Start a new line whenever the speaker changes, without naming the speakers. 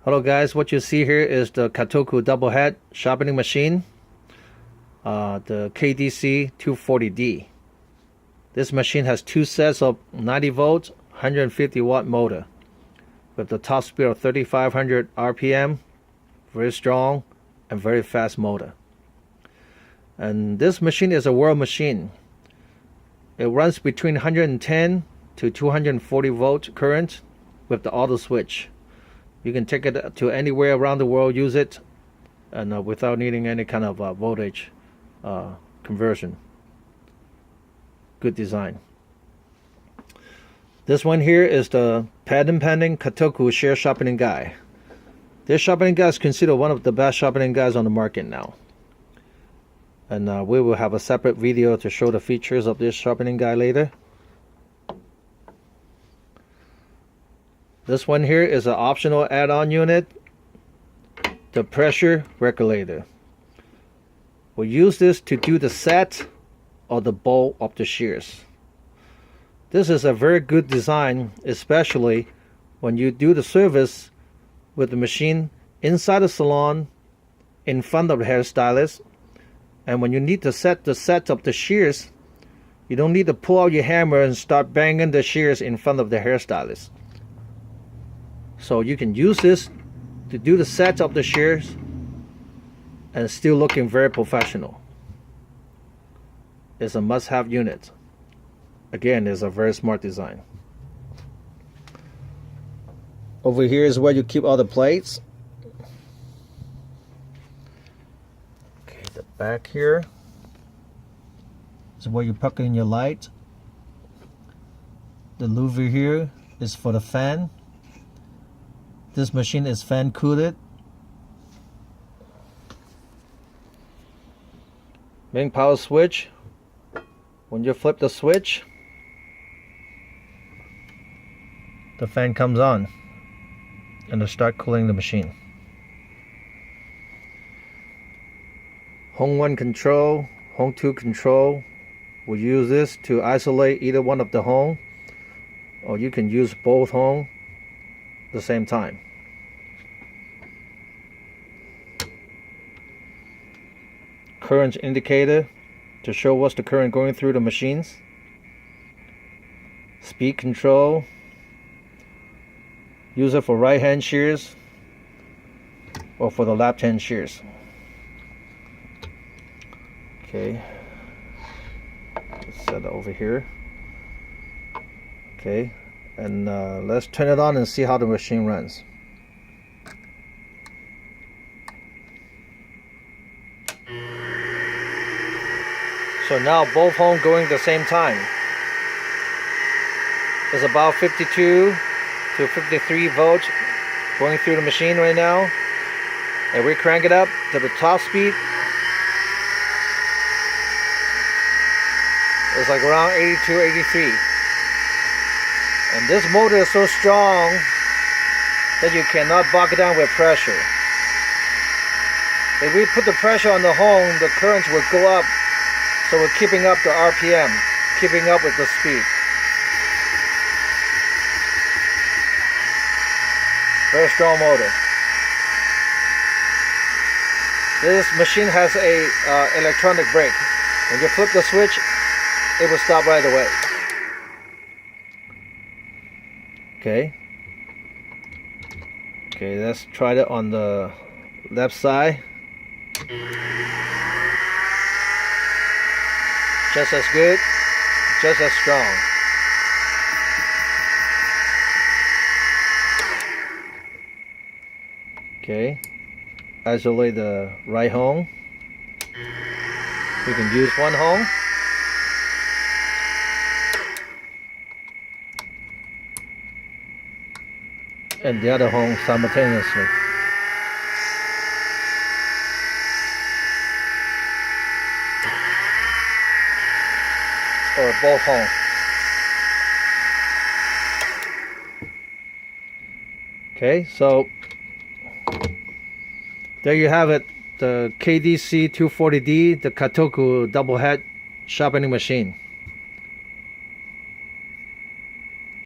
Hello guys, what you see here is the Katoku double head sharpening machine, the KDC-240d. This machine has two sets of 90 volt 150 watt motor with the top speed of 3500 RPM, very strong and very fast motor. And this machine is a world machine. It runs between 110 to 240 volt current with the auto switch. You can take it to anywhere around the world, use it, and without needing any kind of voltage conversion. Good design. This one here is the patent pending Katoku Shears sharpening guy. This sharpening guy is considered one of the best sharpening guys on the market now. And we will have a separate video to show the features of this sharpening guy later. This one here is an optional add-on unit, the pressure regulator. We'll use this to do the set or the bowl of the shears. This is a very good design, especially when you do the service with the machine inside the salon in front of the hairstylist. And when you need to set the set of the shears, you don't need to pull out your hammer and start banging the shears in front of the hairstylist. So you can use this to do the set of the shears and still looking very professional. It's a must-have unit. Again, it's a very smart design. Over here is where you keep all the plates. Okay, the back here is where you plug in your light. The louver here is for the fan. This machine is fan cooled. Main power switch. When you flip the switch, the fan comes on and it'll start cooling the machine. Home 1 control, Home 2 control. We'll use this to isolate either one of the home, or you can use both home at the same time. Current indicator to show what's the current going through the machines. Speed control. Use it for right hand shears or for the left hand shears. Okay, let's set it over here. Okay, and let's turn it on and see how the machine runs. So now both homes going at the same time. It's about 52 to 53 volts going through the machine right now. And we crank it up to the top speed. It's like around 82, 83. And this motor is so strong that you cannot bog it down with pressure. If we put the pressure on the home, the currents will go up. So we're keeping up the RPM, keeping up with the speed. Very strong motor. This machine has a electronic brake. When you flip the switch, it will stop right away. Okay. Okay, let's try it on the left side. Just as good, just as strong. Okay, isolate the right home. We can use one home. And the other home simultaneously. Or both home. Okay, so there you have it, the KDC-240d, the Katoku double head sharpening machine.